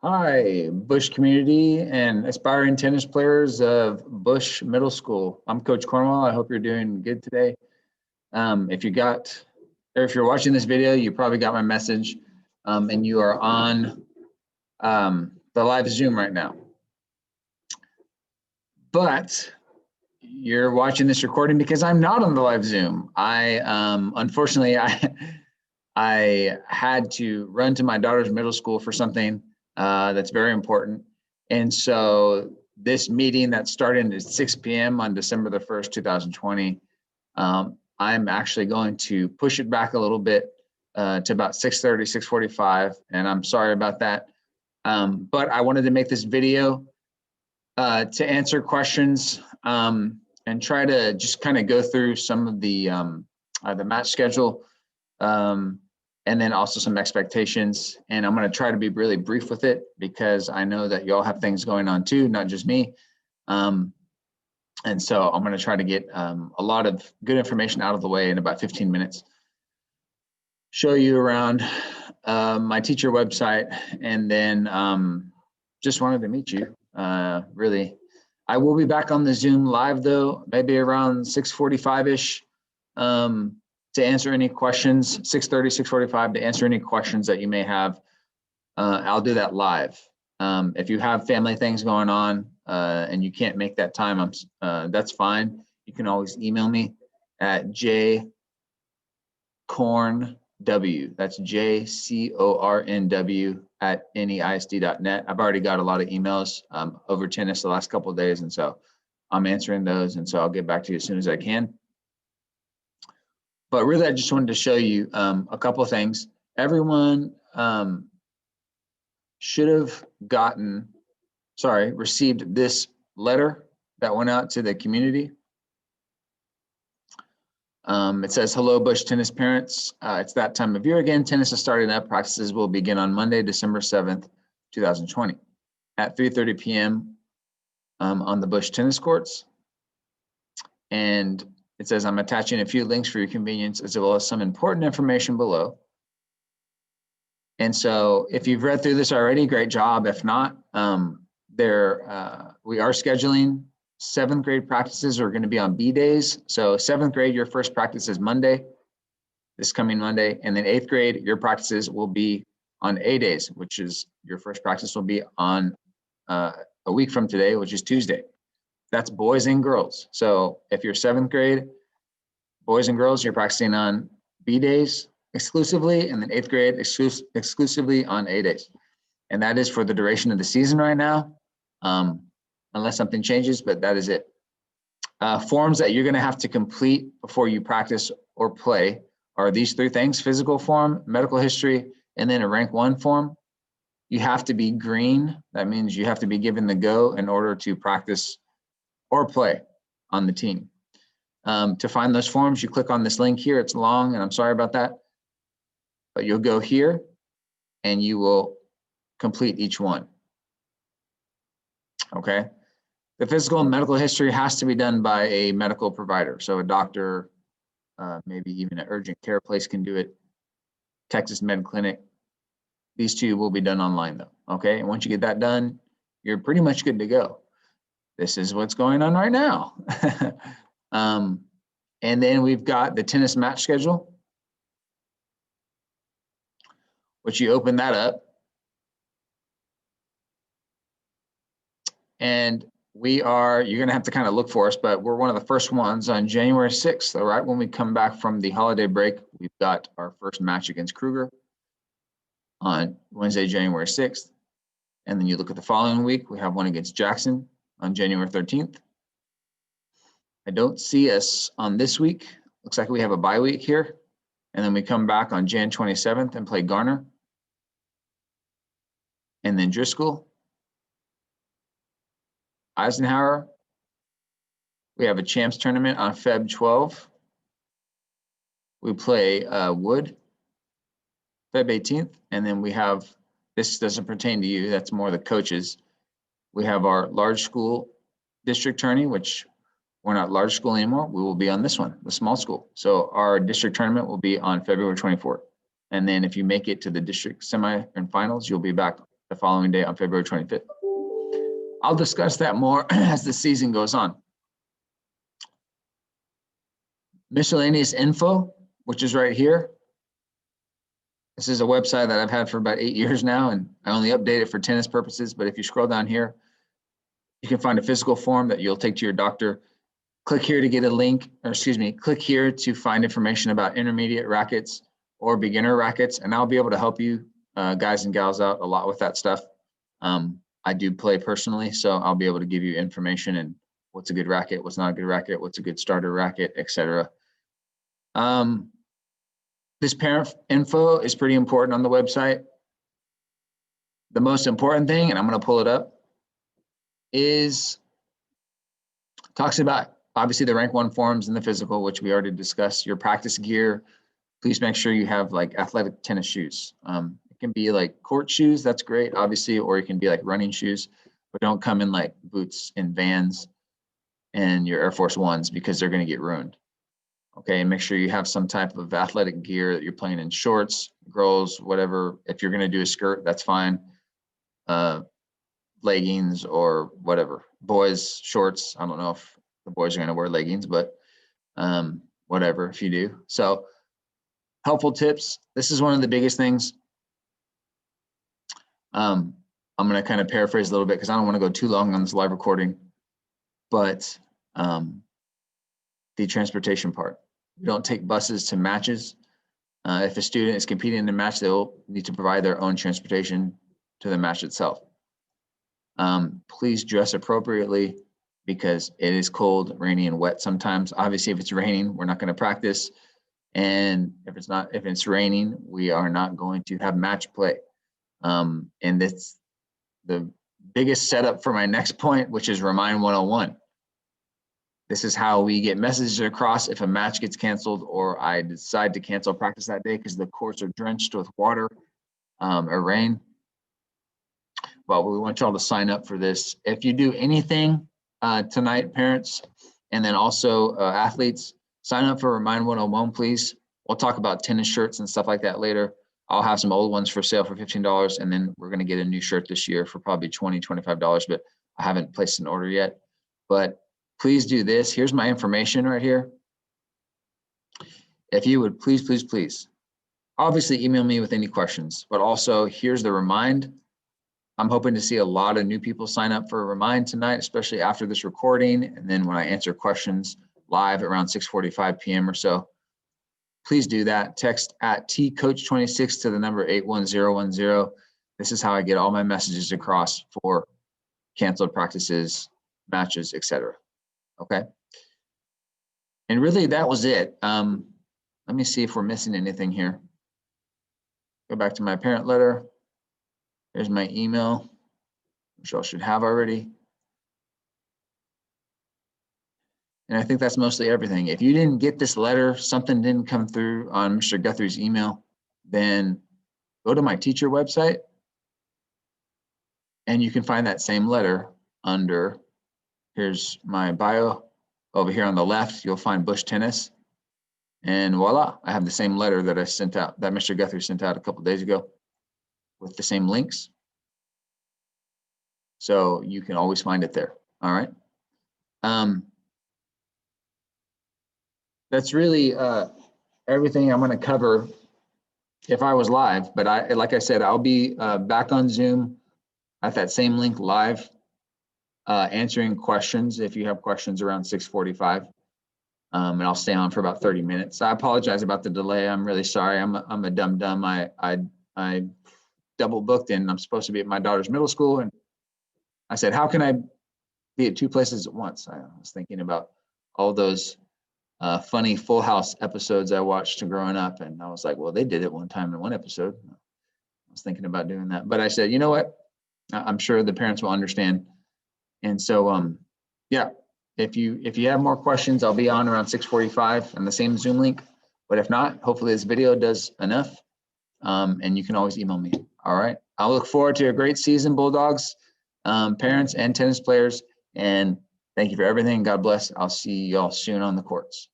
Hi, Bush community and aspiring tennis players of Bush Middle School. I'm Coach Cornwell. I hope you're doing good today. If you got, or if you're watching this video, you probably got my message, and you are on the live Zoom right now. But you're watching this recording because I'm not on the live Zoom. Unfortunately, I had to run to my daughter's middle school for something that's very important. And so this meeting that started at 6 p.m. on December the 1st, 2020, I'm actually going to push it back a little bit to about 6:30, 6:45, and I'm sorry about that. But I wanted to make this video to answer questions and try to just kind of go through some of the match schedule, and then also some expectations. And I'm going to try to be really brief with it because I know that y'all have things going on too, not just me. And so I'm going to try to get a lot of good information out of the way in about 15 minutes. Show you around my teacher website, and then just wanted to meet you. Really, I will be back on the Zoom live though, maybe around 6:45-ish to answer any questions, 6:30, 6:45 to answer any questions that you may have. I'll do that live. If you have family things going on and you can't make that time, that's fine. You can always email me at jcornw, that's JCORNW @neisd.net. I've already got a lot of emails over tennis the last couple of days, and so I'm answering those, and so I'll get back to you as soon as I can. But really, I just wanted to show you a couple of things. Everyone should have received this letter that went out to the community. It says, hello, Bush tennis parents. It's that time of year again. Tennis is starting up. Practices will begin on Monday, December 7th, 2020 at 3:30 p.m. On the Bush tennis courts. And it says, I'm attaching a few links for your convenience as well as some important information below. And so if you've read through this already, great job. If not, we are scheduling 7th grade practices are going to be on B days. So 7th grade, your first practice is Monday, this coming Monday. And then 8th grade, your practices will be on A days, which is your first practice will be on a week from today, which is Tuesday. That's boys and girls. So if you're 7th grade, boys and girls, you're practicing on B days exclusively, and then 8th grade exclusively on A days. And that is for the duration of the season right now, unless something changes, but that is it. Forms that you're going to have to complete before you practice or play are these 3 things: physical form, medical history, and then a rank 1 form. You have to be green. That means you have to be given the go in order to practice or play on the team. To find those forms, you click on this link here. It's long, and I'm sorry about that. But you'll go here, and you will complete each one. Okay? The physical and medical history has to be done by a medical provider. So a doctor, maybe even an urgent care place can do it. Texas Med Clinic. These 2 will be done online though. Okay? And once you get that done, you're pretty much good to go. This is what's going on right now. And then we've got the tennis match schedule, which you open that up. And you're going to have to kind of look for us, but we're one of the first ones on January 6th. All right, when we come back from the holiday break, we've got our first match against Kruger on Wednesday, January 6th. And then you look at the following week, we have one against Jackson on January 13th. I don't see us on this week. Looks like we have a bye week here. And then we come back on Jan 27th and play Garner. And then Driscoll. Eisenhower. We have a champs tournament on Feb 12. We play Wood, Feb 18th. And then we have, this doesn't pertain to you, that's more the coaches. We have our large school district tourney, which we're not large school anymore. We will be on this one, the small school. So our district tournament will be on February 24th. And then if you make it to the district semi and finals, you'll be back the following day on February 25th. I'll discuss that more as the season goes on. Miscellaneous info, which is right here. This is a website that I've had for about 8 years now, and I only update it for tennis purposes. But if you scroll down here, you can find a physical form that you'll take to your doctor. Click here to get a link, or excuse me, click here to find information about intermediate rackets or beginner rackets, and I'll be able to help you guys and gals out a lot with that stuff. I do play personally, so I'll be able to give you information and what's a good racket, what's not a good racket, what's a good starter racket, etc. This parent info is pretty important on the website. The most important thing, and I'm going to pull it up, is talks about obviously the rank 1 forms and the physical, which we already discussed. Your practice gear, please make sure you have like athletic tennis shoes. It can be like court shoes, that's great, obviously, or it can be like running shoes, but don't come in like boots and Vans and your Air Force Ones because they're going to get ruined. Okay, and make sure you have some type of athletic gear that you're playing in, shorts, girls, whatever. If you're going to do a skirt, that's fine. Leggings or whatever. Boys, shorts. I don't know if the boys are going to wear leggings, but whatever if you do. So helpful tips. This is one of the biggest things. I'm going to kind of paraphrase a little bit because I don't want to go too long on this live recording, but the transportation part. We don't take buses to matches. If a student is competing in a match, they'll need to provide their own transportation to the match itself. Please dress appropriately because it is cold, rainy, and wet sometimes. Obviously, if it's raining, we're not going to practice. And if it's raining, we are not going to have match play. And that's the biggest setup for my next point, which is Remind 101. This is how we get messages across if a match gets canceled or I decide to cancel practice that day because the courts are drenched with water or rain. But we want y'all to sign up for this. If you do anything tonight, parents, and then also athletes, sign up for Remind 101, please. We'll talk about tennis shirts and stuff like that later. I'll have some old ones for sale for $15, and then we're going to get a new shirt this year for probably $20, $25, but I haven't placed an order yet. But please do this. Here's my information right here. If you would please, please, please, obviously email me with any questions, but also here's the Remind. I'm hoping to see a lot of new people sign up for Remind tonight, especially after this recording. And then when I answer questions live around 6:45 p.m. or so, please do that. Text at tcoach26 to the number 81010. This is how I get all my messages across for canceled practices, matches, etc. Okay. And really that was it. Let me see if we're missing anything here. Go back to my parent letter. Here's my email, which y'all should have already. And I think that's mostly everything. If you didn't get this letter, something didn't come through on Mr. Guthrie's email, then go to my teacher website and you can find that same letter under, here's my bio. Over here on the left, you'll find Bush Tennis. And voila, I have the same letter that I sent out, that Mr. Guthrie sent out a couple of days ago with the same links. So you can always find it there. All right. That's really everything I'm going to cover if I was live. But like I said, I'll be back on Zoom at that same link live, answering questions if you have questions around 6:45. And I'll stay on for about 30 minutes. I apologize about the delay. I'm really sorry. I'm a dumb. I double booked and I'm supposed to be at my daughter's middle school. And I said, how can I be at 2 places at once? I was thinking about all those funny Full House episodes I watched growing up. And I was like, well, they did it one time in one episode. I was thinking about doing that. But I said, you know what? I'm sure the parents will understand. And so, yeah, if you have more questions, I'll be on around 6:45 on the same Zoom link. But if not, hopefully this video does enough. And you can always email me. All right. I'll look forward to a great season, Bulldogs, parents and tennis players. And thank you for everything. God bless. I'll see y'all soon on the courts.